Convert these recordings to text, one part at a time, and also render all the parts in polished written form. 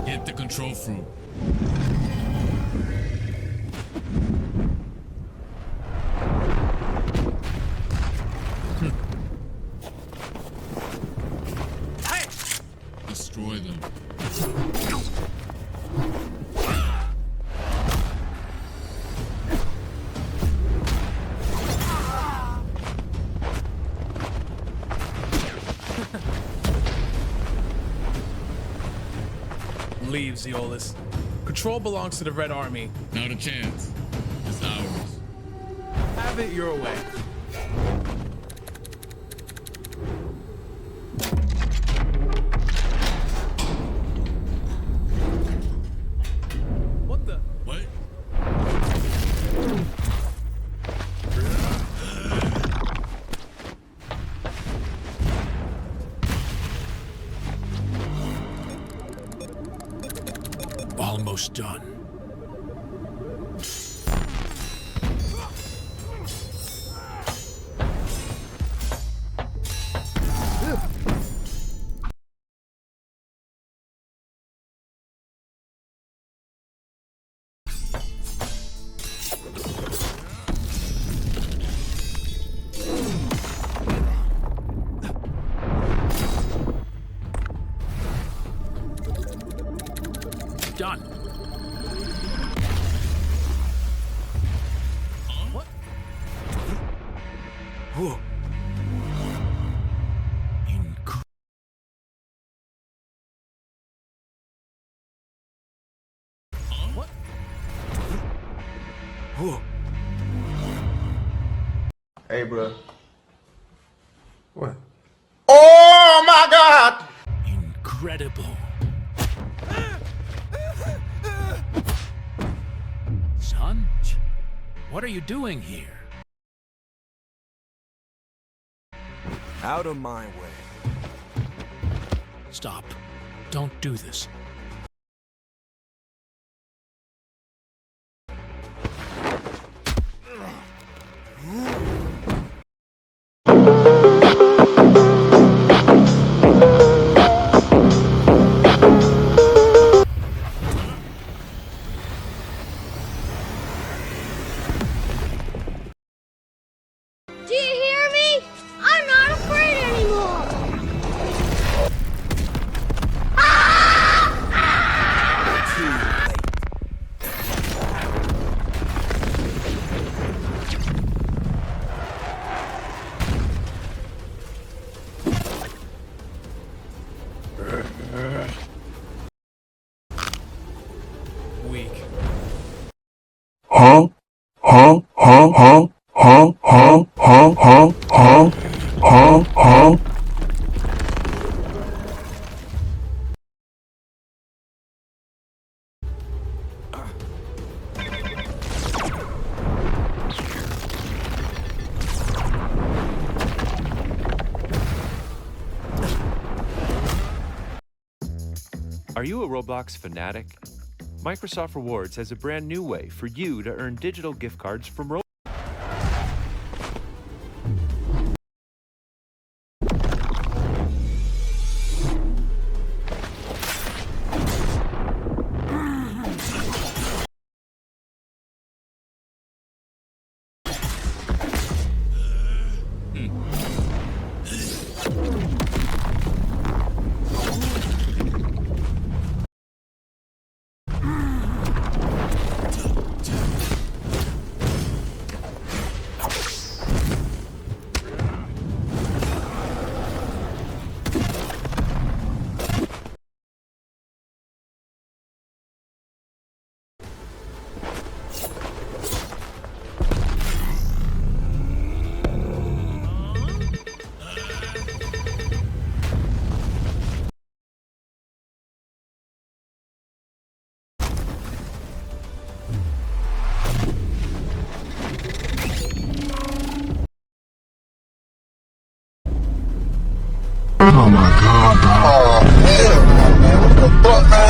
Get the control fruit. Destroy them. Leave, Zeolus. Control belongs to the Red Army. Not a chance. It's ours. Have it your way. What the? What? Almost done. Done. What? Whoa. What? Whoa. Hey, bro. What? Oh my God! Incredible. Son, what are you doing here? Out of my way. Stop. Don't do this. Do you hear me? I'm not afraid anymore! Weak. Huh? Huh? Huh? Huh? Huh? Huh? Huh? Huh? Huh? Huh? Huh? Are you a Roblox fanatic? Microsoft Rewards has a brand new way for you to earn digital gift cards from Roblox. Oh my God, bro. Oh, hell no, man. What the fuck, man?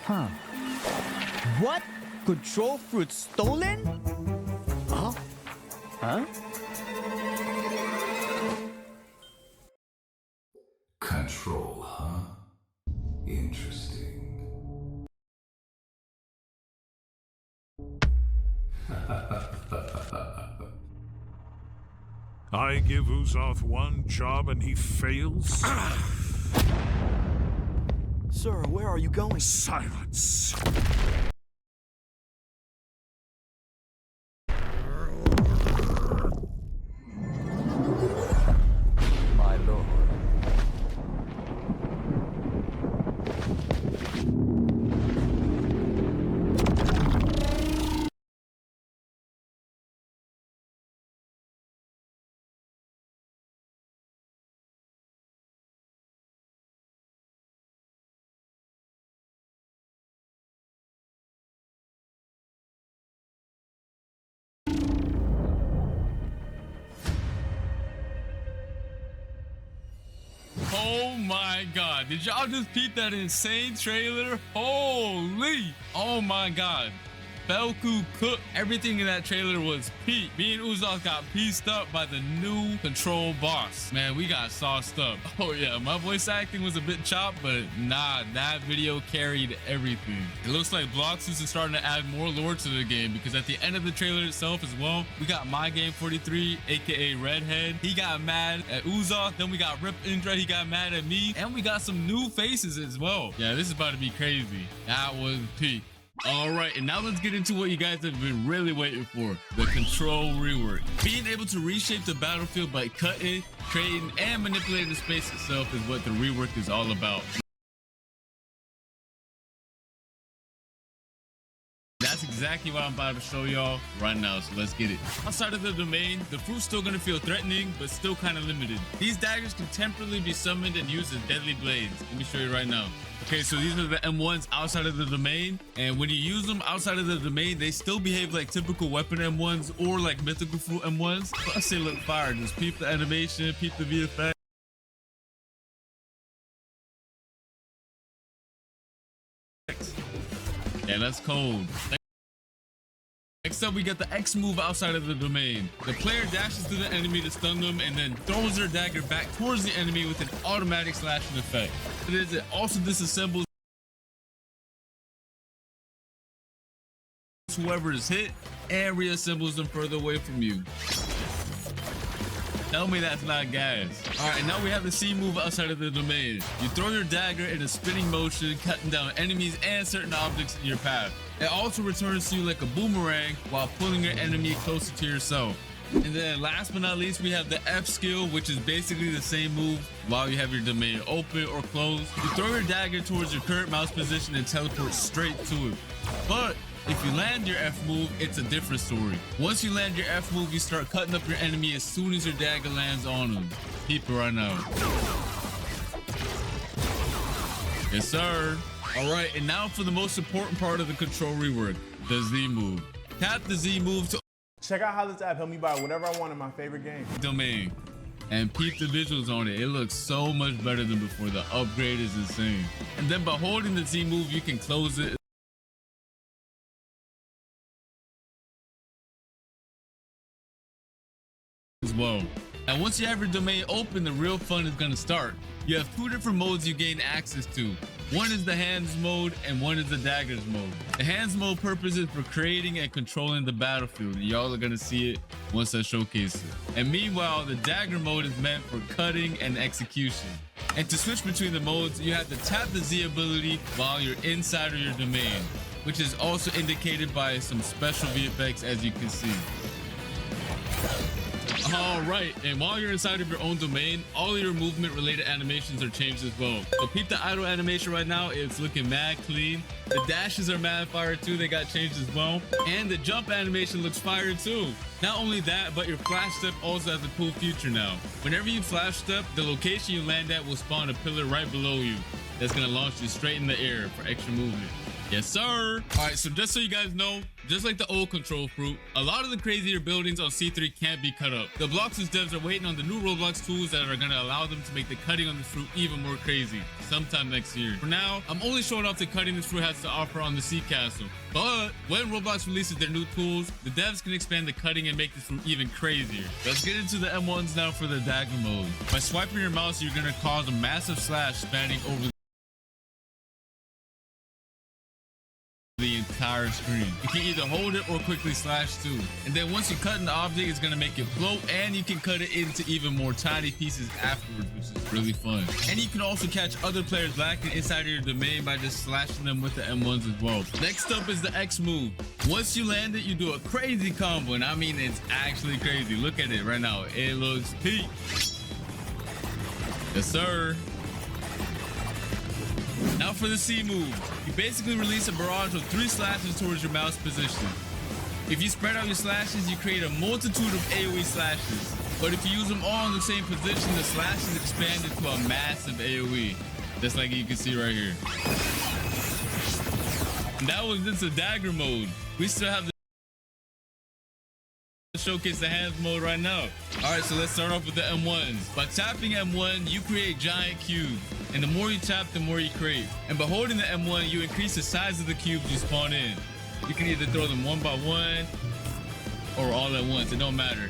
What? Control fruit stolen? Huh? Huh? Control, huh? Interesting. I give Uzoth one job and he fails? Sir, where are you going? Silence! My lord. Oh my god, did y'all just peep that insane trailer? Holy, oh my god. Belku cooked. Everything in that trailer was peak. Me and Uzoth got pieced up by the new control boss. Man, we got sauced up. Oh yeah, my voice acting was a bit chopped, but nah, that video carried everything. It looks like Bloxus is starting to add more lore to the game, because at the end of the trailer itself as well, we got My Game 43, aka Redhead. He got mad at Uzoth. Then we got Rip Indra. He got mad at me. And we got some new faces as well. Yeah, this is about to be crazy. That was peak. All right, and now let's get into what you guys have been really waiting for, the control rework. Being able to reshape the battlefield by cutting, creating, and manipulating the space itself is what the rework is all about. That's exactly what I'm about to show y'all right now, so let's get it. Outside of the domain, the fruit's still gonna feel threatening, but still kind of limited. These daggers can temporarily be summoned and used as deadly blades. Let me show you right now. Okay, so these are the M1s outside of the domain, and when you use them outside of the domain, they still behave like typical weapon M1s or like mythical fruit M1s. Plus they look fire. Just peep the animation, peep the VFX. Yeah, that's cold. Next up, we got the X move outside of the domain. The player dashes to the enemy to stun them and then throws their dagger back towards the enemy with an automatic slashing effect. It also disassembles whoever is hit and reassembles them further away from you. Tell me that's not gas. All right, now we have the C move outside of the domain. You throw your dagger in a spinning motion, cutting down enemies and certain objects in your path. It also returns to you like a boomerang while pulling your enemy closer to yourself. And then last but not least, we have the F skill, which is basically the same move while you have your domain open or closed. You throw your dagger towards your current mouse position and teleport straight to it. But if you land your F move, it's a different story. Once you land your F move, you start cutting up your enemy as soon as your dagger lands on them. Keep it right now. Yes, sir. All right, and now for the most important part of the control rework, the Z move. Tap the Z move to Check out how this app helped me buy whatever I want in my favorite game. domain and peep the visuals on it. It looks so much better than before. The upgrade is insane. And then by holding the Z move, you can close it as well. And once you have your domain open, the real fun is going to start. You have two different modes you gain access to. One is the hands mode and one is the daggers mode. The hands mode purpose is for creating and controlling the battlefield. Y'all are going to see it once I showcase it. And meanwhile, the dagger mode is meant for cutting and execution. And to switch between the modes, you have to tap the Z ability while you're inside of your domain, which is also indicated by some special VFX, as you can see. All right, and while you're inside of your own domain, all your movement related animations are changed as well. So peep the idle animation right now, it's looking mad clean. The dashes are mad fire too, they got changed as well. And the jump animation looks fire too. Not only that, but your flash step also has a cool feature now. Whenever you flash step, the location you land at will spawn a pillar right below you. that's gonna launch you straight in the air for extra movement. Yes, sir. All right, so just so you guys know, just like the old control fruit, a lot of the crazier buildings on C3 can't be cut up. The Blox's devs are waiting on the new Roblox tools that are gonna allow them to make the cutting on this fruit even more crazy sometime next year. For now, I'm only showing off the cutting this fruit has to offer on the Sea Castle. But when Roblox releases their new tools, the devs can expand the cutting and make this fruit even crazier. Let's get into the M1s now for the dagger mode. By swiping your mouse, you're gonna cause a massive slash spanning over the entire screen. You can either hold it or quickly slash too. And then once you cut an object, it's gonna make it float, and you can cut it into even more tiny pieces afterwards, which is really fun. And you can also catch other players lacking inside of your domain by just slashing them with the M1s as well. Next up is the X move. Once you land it, you do a crazy combo, and I mean it's actually crazy. Look at it right now. It looks peak. Yes, sir. Now for the C move. You basically release a barrage of 3 slashes towards your mouse position. If you spread out your slashes, you create a multitude of AoE slashes. But if you use them all in the same position, the slashes expand into a massive AoE. Just like you can see right here. And that was just a dagger mode. We still have the showcase the hands mode right now. All right, so let's start off with the M1s. By tapping M1, you create giant cubes, and the more you tap, the more you create. And by holding the M1, you increase the size of the cubes you spawn in. You can either throw them one by one or all at once, it don't matter.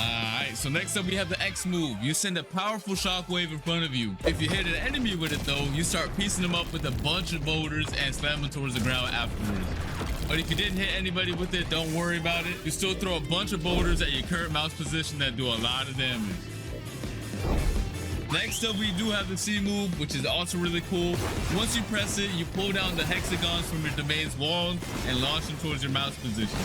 Alright, so next up we have the X move. You send a powerful shockwave in front of you. If you hit an enemy with it though, you start piecing them up with a bunch of boulders and slam them towards the ground afterwards. But if you didn't hit anybody with it, don't worry about it. You still throw a bunch of boulders at your current mouse position that do a lot of damage. Next up, we do have the C move, which is also really cool. Once you press it, you pull down the hexagons from your domain's walls and launch them towards your mouse position.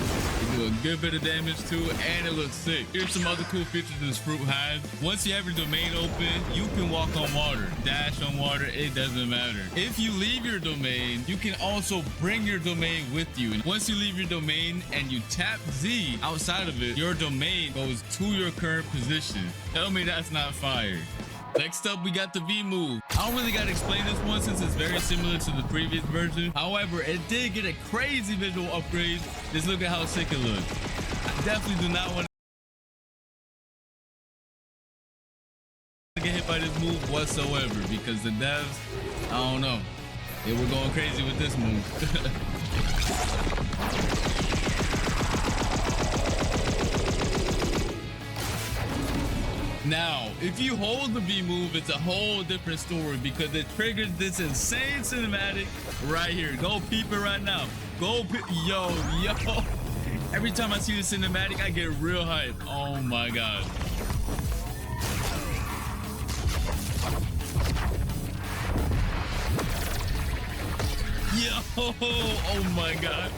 You do a good bit of damage too, and it looks sick. Here's some other cool features this fruit has. Once you have your domain open, you can walk on water, dash on water, it doesn't matter. If you leave your domain, you can also bring your domain with you. And once you leave your domain and you tap Z outside of it, your domain goes to your current position. Tell me that's not fire. Next up, we got the V move. I don't really gotta explain this one since it's very similar to the previous version. However, it did get a crazy visual upgrade. Just look at how sick it looks. I definitely do not want to get hit by this move whatsoever because the devs, I don't know, they were going crazy with this move. Now, if you hold the V move, it's a whole different story because it triggers this insane cinematic right here. Go peep it right now. Go peep. Yo. Every time I see the cinematic, I get real hype. Oh my God. Yo. Oh my God.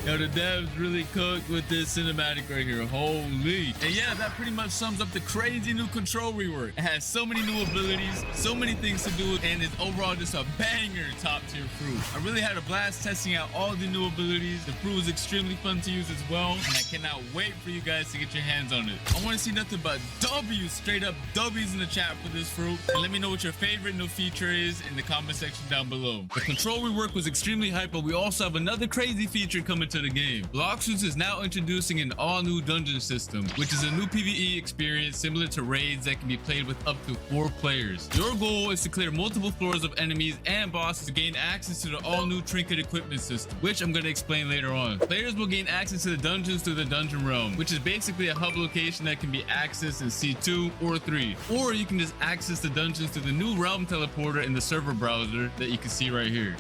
Yo, the devs really cooked with this cinematic right here. Holy. And yeah, that pretty much sums up the crazy new control rework. It has so many new abilities, so many things to do, and it's overall just a banger top tier fruit. I really had a blast testing out all the new abilities. The fruit was extremely fun to use as well, and I cannot wait for you guys to get your hands on it. I want to see nothing but W's, straight up W's in the chat for this fruit. And let me know what your favorite new feature is in the comment section down below. The control rework was extremely hype, but we also have another crazy feature coming to the game. Bloxus is now introducing an all-new dungeon system, which is a new PvE experience similar to raids that can be played with up to 4 players. Your goal is to clear multiple floors of enemies and bosses to gain access to the all-new trinket equipment system, which I'm going to explain later on. Players will gain access to the dungeons through the dungeon realm, which is basically a hub location that can be accessed in C2 or 3, or you can just access the dungeons through the new realm teleporter in the server browser that you can see right here.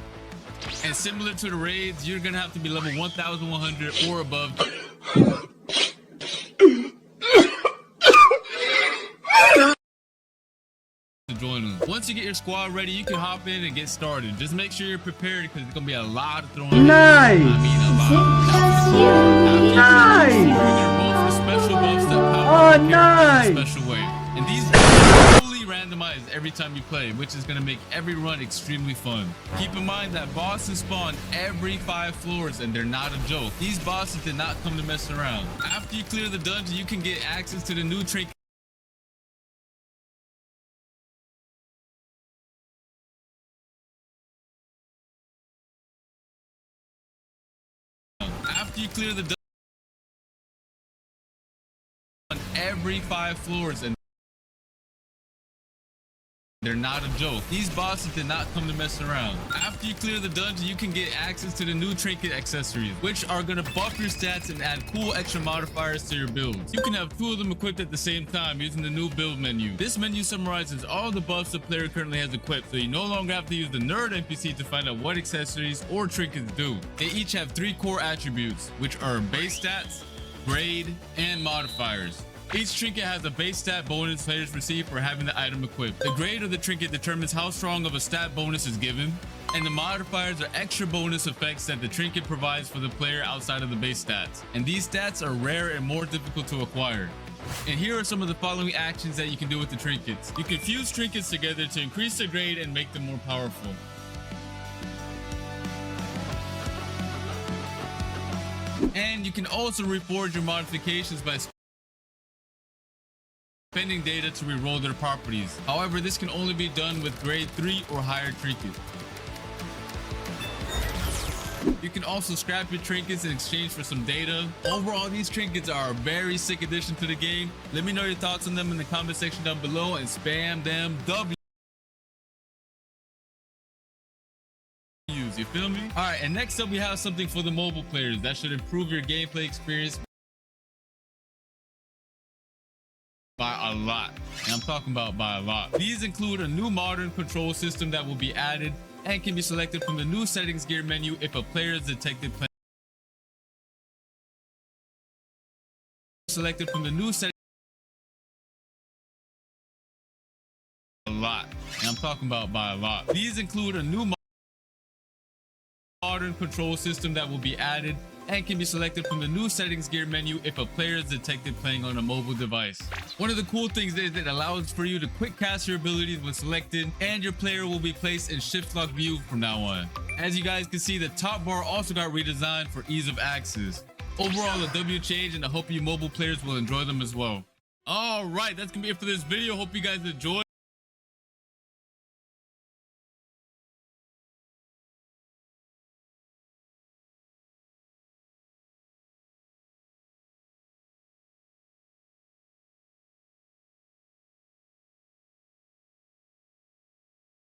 And similar to the raids, you're gonna have to be level 1100 or above to join them. Once you get your squad ready, you can hop in and get started. Just make sure you're prepared because it's gonna be a lot of throwing. Nice. I mean, a lot. Nice. You're gonna roll for special buffs that power Oh, nice. in a special way. And these are fully randomized every time you play, which is going to make every run extremely fun. Keep in mind that bosses spawn every 5 floors and they're not a joke. These bosses did not come to mess around. After you clear the dungeon, you can get access to the new trinket After you clear the on every 5 floors, and they're not a joke. These bosses did not come to mess around. After you clear the dungeon, you can get access to the new trinket accessories, which are gonna buff your stats and add cool extra modifiers to your builds. You can have 2 of them equipped at the same time using the new build menu. This menu summarizes all the buffs the player currently has equipped, so you no longer have to use the nerd NPC to find out what accessories or trinkets do. They each have 3 core attributes, which are base stats, grade, and modifiers. Each trinket has a base stat bonus players receive for having the item equipped. The grade of the trinket determines how strong of a stat bonus is given, and the modifiers are extra bonus effects that the trinket provides for the player outside of the base stats. And these stats are rare and more difficult to acquire. And here are some of the following actions that you can do with the trinkets. You can fuse trinkets together to increase their grade and make them more powerful. And you can also reforge your modifications by spending data to reroll their properties. However, this can only be done with grade 3 or higher trinkets. You can also scrap your trinkets in exchange for some data. Overall, these trinkets are a very sick addition to the game. Let me know your thoughts on them in the comment section down below and spam them W's. You feel me? All right, and next up we have something for the mobile players that should improve your gameplay experience by a lot. And I'm talking about by a lot. These include a new modern control system that will be added and can be selected from the new settings gear menu if a player is detected playing. Selected from the new settings. A lot. And I'm talking about by a lot. These include a new modern control system that will be added and can be selected from the new settings gear menu if a player is detected playing on a mobile device. One of the cool things is it allows for you to quick cast your abilities when selected, and your player will be placed in shift lock view from now on. As you guys can see, the top bar also got redesigned for ease of access. Overall, a W change, and I hope you mobile players will enjoy them as well. All right, that's gonna be it for this video. Hope you guys enjoyed.